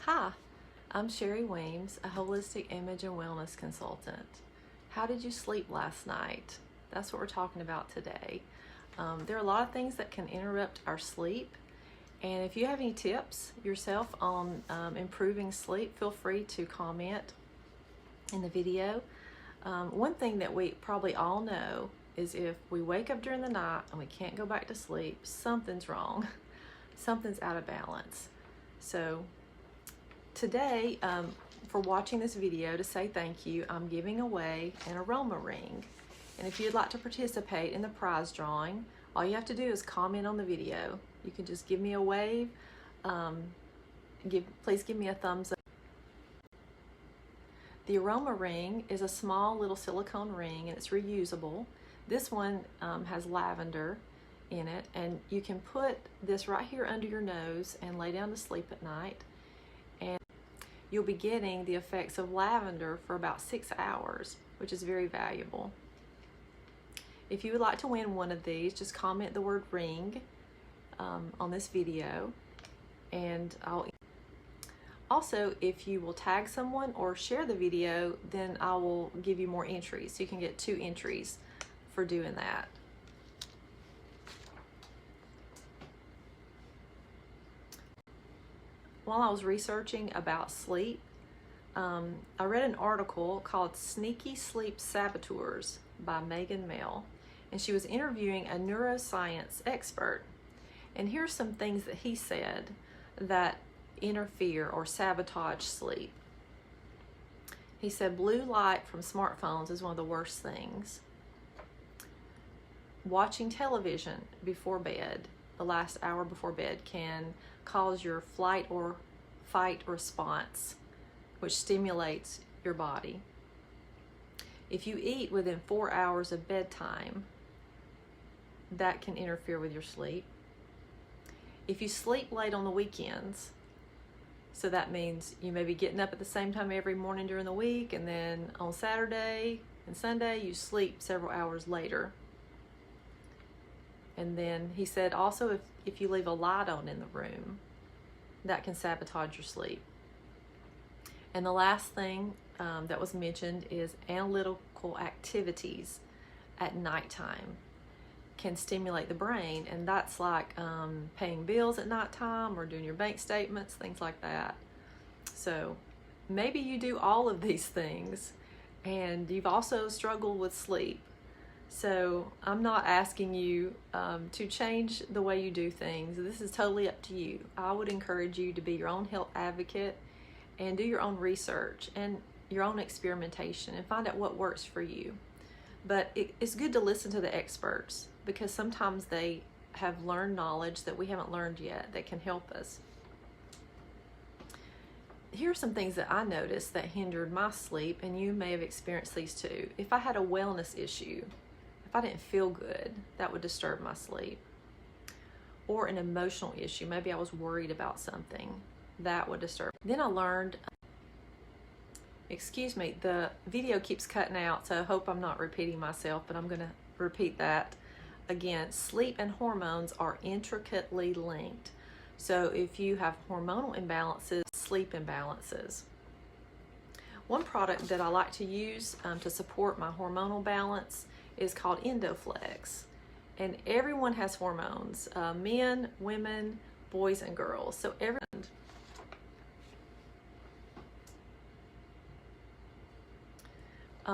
Hi, I'm Sherry Weems, a holistic image and wellness consultant. How did you sleep last night? That's what we're talking about today. There are a lot of things that can interrupt our sleep, and if you have any tips yourself on improving sleep, feel free to comment in the video. One thing that we probably all know is if we wake up during the night and we can't go back to sleep, something's wrong. Something's out of balance. So today, for watching this video, to say thank you, I'm giving away an aroma ring. And if you'd like to participate in the prize drawing, all you have to do is comment on the video. You can just give me a wave. Please give me a thumbs up. The aroma ring is a small little silicone ring, and it's reusable. This one has lavender in it, and you can put this right here under your nose and lay down to sleep at night, and you'll be getting the effects of lavender for about 6 hours, which is very valuable. If you would like to win one of these, just comment the word ring on this video, and also, if you will tag someone or share the video, then I will give you more entries. So you can get 2 entries for doing that. While I was researching about sleep, I read an article called Sneaky Sleep Saboteurs by Megan Mel, and she was interviewing a neuroscience expert. And here's some things that he said that interfere or sabotage sleep. He said blue light from smartphones is one of the worst things. Watching television before bed, the last hour before bed, can cause your flight or fight response, which stimulates your body. If you eat within 4 hours of bedtime, that can interfere with your sleep. If you sleep late on the weekends, so that means you may be getting up at the same time every morning during the week, and then on Saturday and Sunday you sleep several hours later. And then he said also if you leave a light on in the room, that can sabotage your sleep. And the last thing that was mentioned is analytical activities at nighttime can stimulate the brain, and that's like paying bills at nighttime or doing your bank statements, things like that. So maybe you do all of these things and you've also struggled with sleep. So I'm not asking you to change the way you do things. This is totally up to you. I would encourage you to be your own health advocate and do your own research and your own experimentation and find out what works for you. But it's good to listen to the experts, because sometimes they have learned knowledge that we haven't learned yet that can help us. Here are some things that I noticed that hindered my sleep, and you may have experienced these too. If I had a wellness issue, if I didn't feel good, that would disturb my sleep. Or an emotional issue, maybe I was worried about something, that would disturb. Then I learned, excuse me, the video keeps cutting out, so I hope I'm not repeating myself, but I'm gonna repeat that again. Sleep and hormones are intricately linked. So if you have hormonal imbalances, sleep imbalances. One product that I like to use to support my hormonal balance is called Endoflex. And everyone has hormones, men, women, boys, and girls. So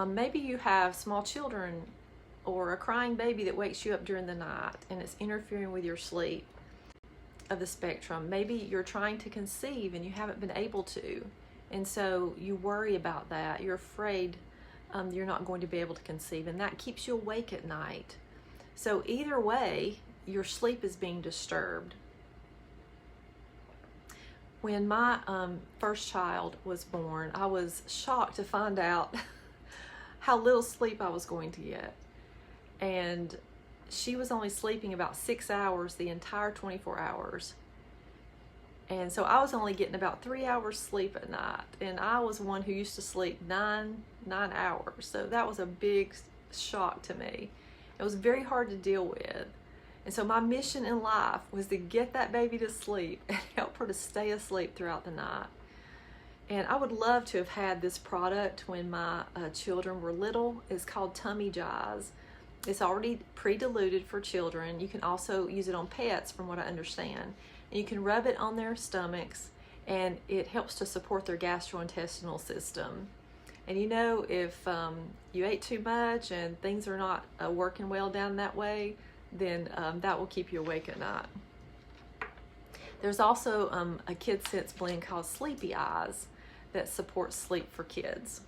maybe you have small children or a crying baby that wakes you up during the night and it's interfering with your sleep of the spectrum. Maybe you're trying to conceive and you haven't been able to, and so you worry about that. You're afraid you're not going to be able to conceive, and that keeps you awake at night. So either way, your sleep is being disturbed. When my first child was born, I was shocked to find out how little sleep I was going to get. And she was only sleeping about 6 hours the entire 24 hours. And so I was only getting about 3 hours sleep at night. And I was one who used to sleep nine hours. So that was a big shock to me. It was very hard to deal with. And so my mission in life was to get that baby to sleep and help her to stay asleep throughout the night. And I would love to have had this product when my children were little. It's called Digize. It's already pre-diluted for children. You can also use it on pets, from what I understand. And you can rub it on their stomachs, and it helps to support their gastrointestinal system. And you know, if you ate too much and things are not working well down that way, then that will keep you awake at night. There's also a Kid Sense blend called Sleepy Eyes that supports sleep for kids.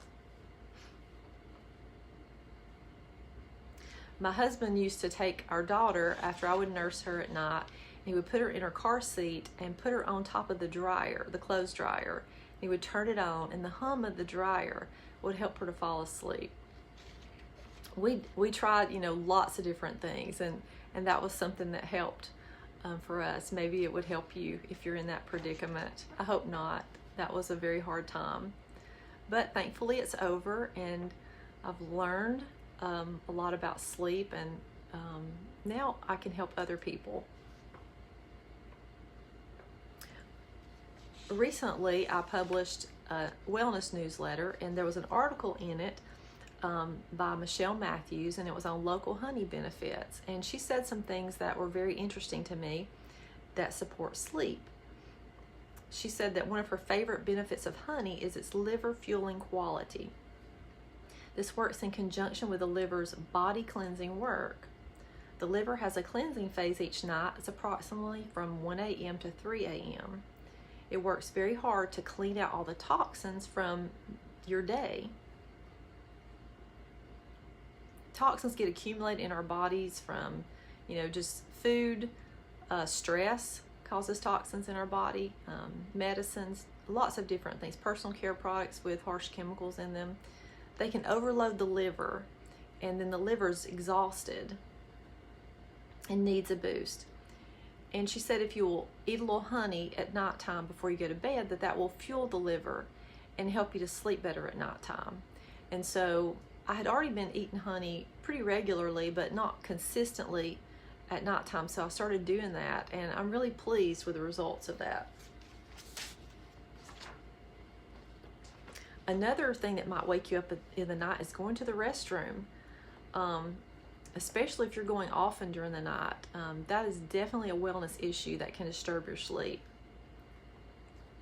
My husband used to take our daughter after I would nurse her at night. He would put her in her car seat and put her on top of the dryer, the clothes dryer. He would turn it on, and the hum of the dryer would help her to fall asleep. We tried, you know, lots of different things, and that was something that helped for us. Maybe it would help you if you're in that predicament. I hope not. That was a very hard time. But thankfully it's over, and I've learned a lot about sleep, and now I can help other people. Recently I published a wellness newsletter, and there was an article in it by Michelle Matthews, and it was on local honey benefits, and she said some things that were very interesting to me that support sleep. She said that one of her favorite benefits of honey is its liver fueling quality. This works in conjunction with the liver's body cleansing work. The liver has a cleansing phase each night. It's approximately from 1 a.m. to 3 a.m. It works very hard to clean out all the toxins from your day. Toxins get accumulated in our bodies from, you know, just food, stress causes toxins in our body, medicines, lots of different things, personal care products with harsh chemicals in them. They can overload the liver, and then the liver's exhausted and needs a boost. And she said if you will eat a little honey at nighttime before you go to bed, that will fuel the liver and help you to sleep better at nighttime. And so I had already been eating honey pretty regularly, but not consistently at nighttime. So I started doing that, and I'm really pleased with the results of that. Another thing that might wake you up in the night is going to the restroom, especially if you're going often during the night. That is definitely a wellness issue that can disturb your sleep.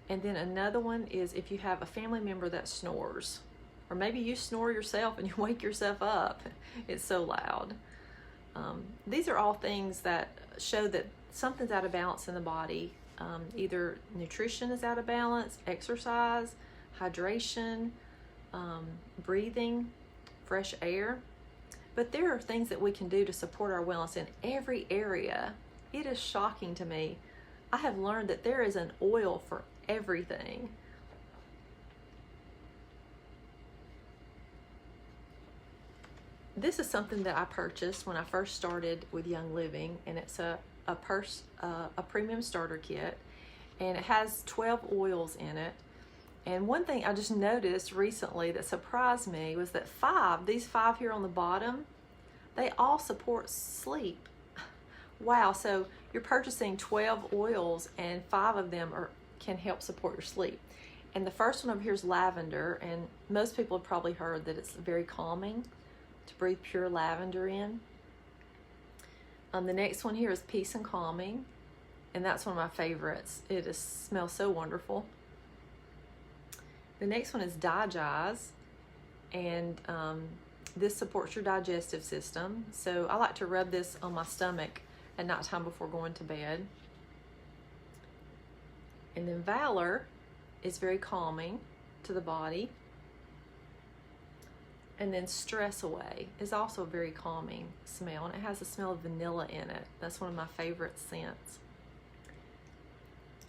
And then another one is if you have a family member that snores, or maybe you snore yourself and you wake yourself up. It's so loud. These are all things that show that something's out of balance in the body. Either nutrition is out of balance, exercise, hydration, breathing, fresh air. But there are things that we can do to support our wellness in every area. It is shocking to me. I have learned that there is an oil for everything. This is something that I purchased when I first started with Young Living, and it's a premium starter kit, and it has 12 oils in it. And one thing I just noticed recently that surprised me was that these five here on the bottom, they all support sleep. Wow, so you're purchasing 12 oils, and 5 of them can help support your sleep. And the first one over here is lavender, and most people have probably heard that it's very calming to breathe pure lavender in. The next one here is Peace and Calming, and that's one of my favorites. It smells so wonderful. The next one is Digize, and this supports your digestive system. So I like to rub this on my stomach at nighttime before going to bed. And then Valor is very calming to the body. And then Stress Away is also a very calming smell, and it has the smell of vanilla in it. That's one of my favorite scents.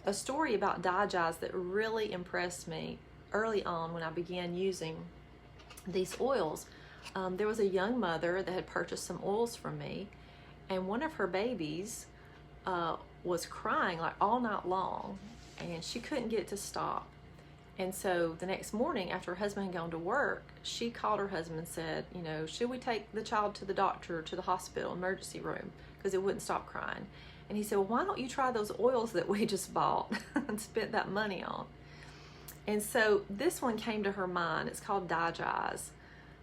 A story about Digize that really impressed me early on when I began using these oils. There was a young mother that had purchased some oils from me, and one of her babies was crying like all night long, and she couldn't get it to stop. And so the next morning, after her husband had gone to work, she called her husband and said, you know, should we take the child to the doctor, to the hospital, emergency room, because it wouldn't stop crying. And he said, well, why don't you try those oils that we just bought and spent that money on? And so this one came to her mind. It's called Digize.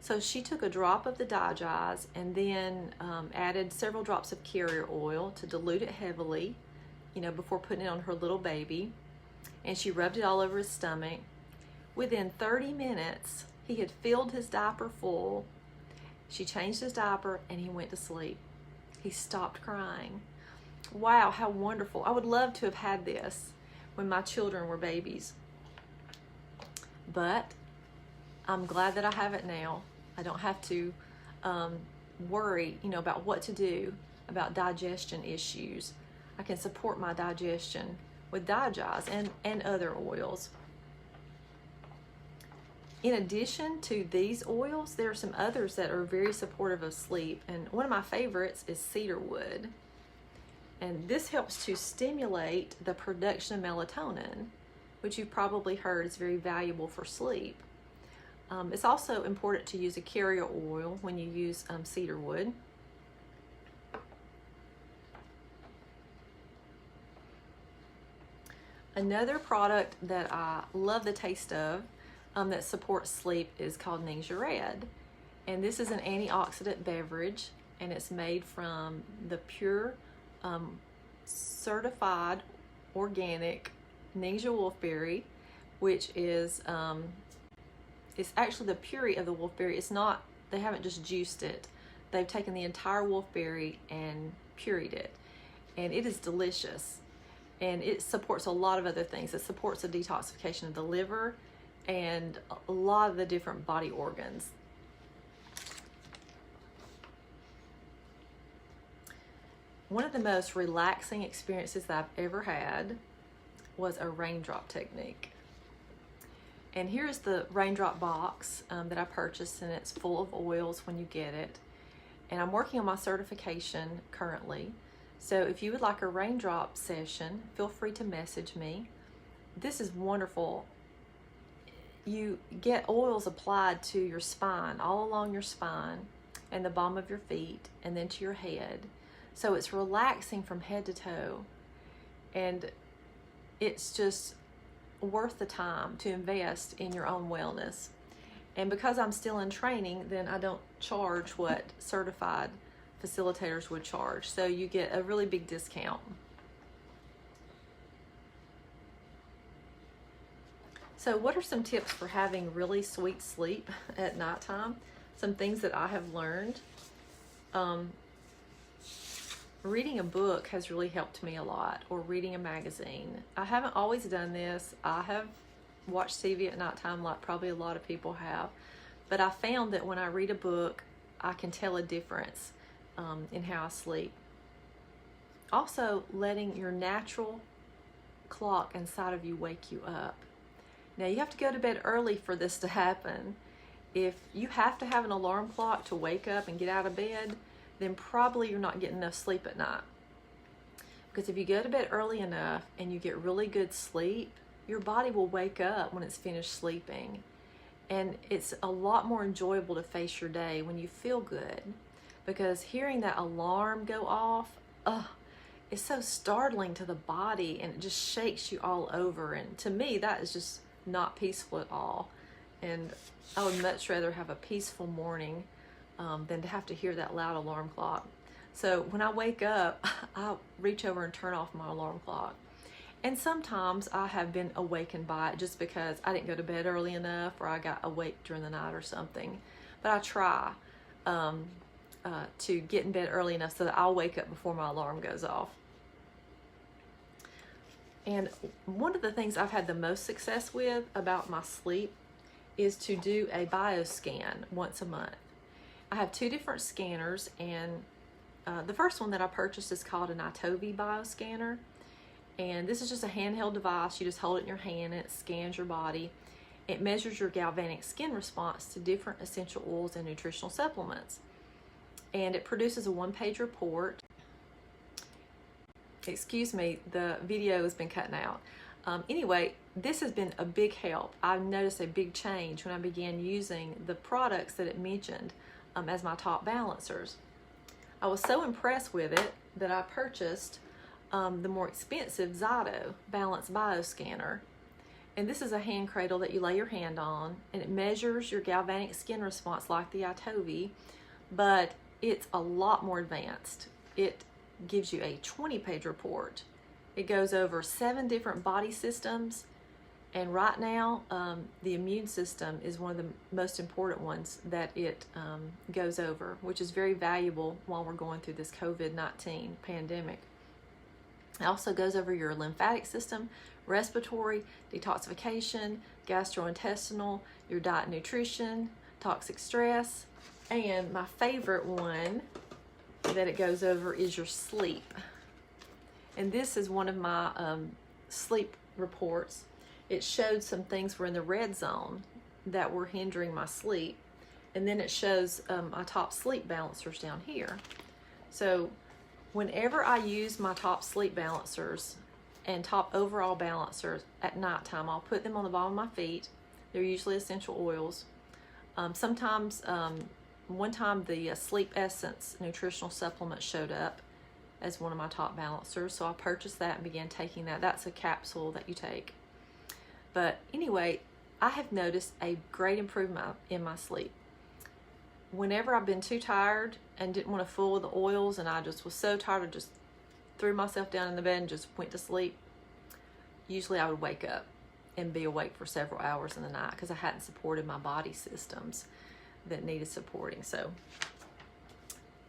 So she took a drop of the Digize and then added several drops of carrier oil to dilute it heavily, before putting it on her little baby. And she rubbed it all over his stomach. Within 30 minutes, he had filled his diaper full. She changed his diaper and he went to sleep. He stopped crying. Wow, how wonderful. I would love to have had this when my children were babies. But I'm glad that I have it now. I don't have to worry, about what to do about digestion issues. I can support my digestion with Digize and other oils. In addition to these oils, there are some others that are very supportive of sleep. And one of my favorites is Cedarwood. And this helps to stimulate the production of melatonin, which you've probably heard is very valuable for sleep. It's also important to use a carrier oil when you use Cedarwood. Another product that I love the taste of that supports sleep is called Ninja Red. And this is an antioxidant beverage, and it's made from the pure, certified, organic Ninja wolfberry, which is it's actually the puree of the wolfberry. It's not, they haven't just juiced it. They've taken the entire wolfberry and pureed it, and it is delicious. And it supports a lot of other things. It supports the detoxification of the liver and a lot of the different body organs. One of the most relaxing experiences that I've ever had was a raindrop technique. And here's the raindrop box that I purchased, and it's full of oils when you get it. And I'm working on my certification currently. So if you would like a raindrop session, feel free to message me. This is wonderful. You get oils applied to your spine, all along your spine and the bottom of your feet, and then to your head. So it's relaxing from head to toe. And it's just worth the time to invest in your own wellness. And because I'm still in training, then I don't charge what certified facilitators would charge. So you get a really big discount. So what are some tips for having really sweet sleep at nighttime? Some things that I have learned. Reading a book has really helped me a lot, or reading a magazine. I haven't always done this. I have watched TV at nighttime like probably a lot of people have, but I found that when I read a book, I can tell a difference in how I sleep. Also, letting your natural clock inside of you wake you up. Now, you have to go to bed early for this to happen. If you have to have an alarm clock to wake up and get out of bed, then probably you're not getting enough sleep at night. Because if you go to bed early enough and you get really good sleep, your body will wake up when it's finished sleeping. And it's a lot more enjoyable to face your day when you feel good. Because hearing that alarm go off, it's so startling to the body, and it just shakes you all over. And to me, that is just not peaceful at all. And I would much rather have a peaceful morning than to have to hear that loud alarm clock. So when I wake up, I reach over and turn off my alarm clock. And sometimes I have been awakened by it just because I didn't go to bed early enough, or I got awake during the night or something. But I try to get in bed early enough so that I'll wake up before my alarm goes off. And one of the things I've had the most success with about my sleep is to do a BioScan once a month. I have 2 different scanners, and the first one that I purchased is called an Itovi bioscanner. And this is just a handheld device. You just hold it in your hand and it scans your body. It measures your galvanic skin response to different essential oils and nutritional supplements. And it produces a 1-page report. Excuse me, the video has been cutting out. Anyway, this has been a big help. I've noticed a big change when I began using the products that it mentioned as my top balancers. I was so impressed with it that I purchased the more expensive ZDO Balance bioscanner. And this is a hand cradle that you lay your hand on, and it measures your galvanic skin response like the iTovi, but it's a lot more advanced. It gives you a 20-page report. It goes over 7 different body systems, and right now the immune system is one of the most important ones that it goes over, which is very valuable while we're going through this COVID-19 pandemic. It also goes over your lymphatic system, respiratory, detoxification, gastrointestinal, your diet and nutrition, toxic stress, and my favorite one that it goes over is your sleep. And this is one of my sleep reports. It showed some things were in the red zone that were hindering my sleep. And then it shows my top sleep balancers down here. So whenever I use my top sleep balancers and top overall balancers at nighttime, I'll put them on the bottom of my feet. They're usually essential oils. Sometimes, one time the Sleep Essence nutritional supplement showed up as one of my top balancers, so I purchased that and began taking that. That's a capsule that you take. But anyway, I have noticed a great improvement in my sleep. Whenever I've been too tired and didn't want to fool with the oils, and I just was so tired, I just threw myself down in the bed and just went to sleep, usually I would wake up and be awake for several hours in the night because I hadn't supported my body systems that needed supporting. So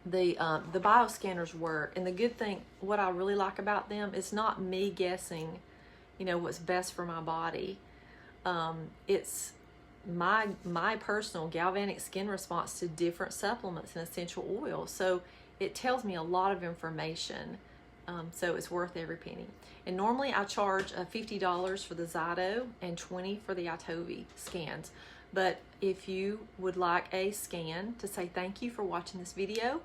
the bioscanners work, and the good thing, what I really like about them, it's not me guessing, you know, what's best for my body. It's my personal galvanic skin response to different supplements and essential oils. So it tells me a lot of information. So it's worth every penny. And normally I charge $50 for the ZDO and $20 for the iTovi scans. But if you would like a scan to say thank you for watching this video,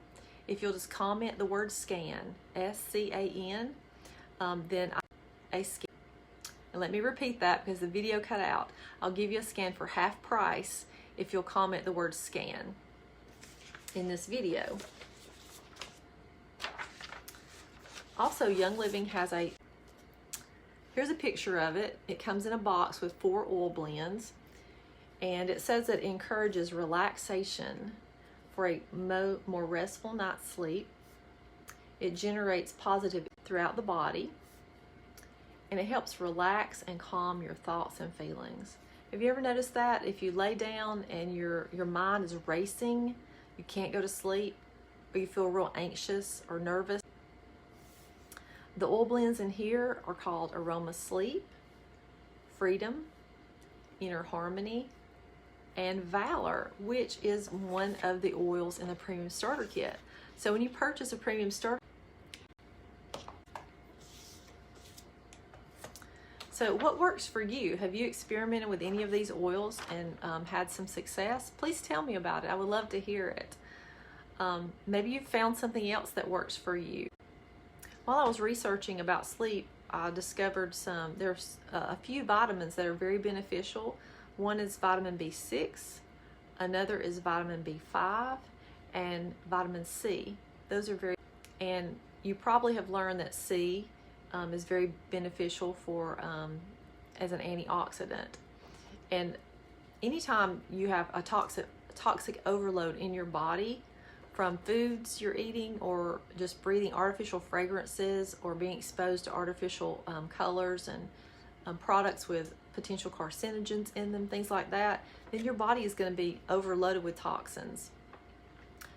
if you'll just comment the word scan, S-C-A-N, then a scan. And let me repeat that because the video cut out. I'll give you a scan for half price if you'll comment the word scan in this video. Also, Young Living has here's a picture of it. It comes in a box with 4 oil blends, and it says that it encourages relaxation for a more restful night's sleep. It generates positive throughout the body, and it helps relax and calm your thoughts and feelings. Have you ever noticed that? If you lay down and your mind is racing, you can't go to sleep, or you feel real anxious or nervous, the oil blends in here are called Aroma Sleep, Freedom, Inner Harmony, and Valor, which is one of the oils in the Premium Starter Kit. So when you purchase a Premium Starter, so what works for you? Have you experimented with any of these oils and had some success? Please tell me about it. I would love to hear it. Maybe you've found something else that works for you. While I was researching about sleep, I discovered there's a few vitamins that are very beneficial. One is vitamin B6, another is vitamin B5, and vitamin C. Those are and you probably have learned that C is very beneficial for as an antioxidant. And anytime you have a toxic overload in your body from foods you're eating, or just breathing artificial fragrances, or being exposed to artificial colors and products with potential carcinogens in them, things like that, then your body is going to be overloaded with toxins.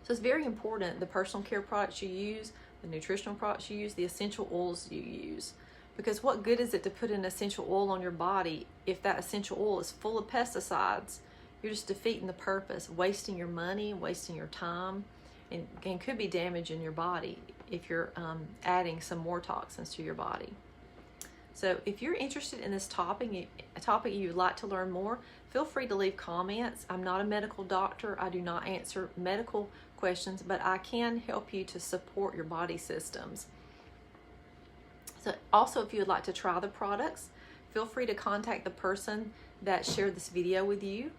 So it's very important the personal care products you use, the nutritional products you use, the essential oils you use. Because what good is it to put an essential oil on your body if that essential oil is full of pesticides? You're just defeating the purpose, wasting your money, wasting your time, and could be damaging your body if you're adding some more toxins to your body. So if you're interested in this topic, a topic you'd like to learn more, feel free to leave comments. I'm not a medical doctor. I do not answer medical questions, but I can help you to support your body systems. So also, if you would like to try the products, feel free to contact the person that shared this video with you.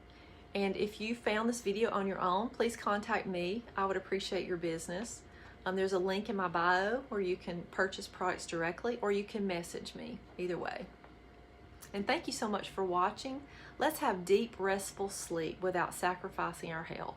And if you found this video on your own, please contact me. I would appreciate your business. There's a link in my bio where you can purchase products directly, or you can message me, either way. And thank you so much for watching. Let's have deep, restful sleep without sacrificing our health.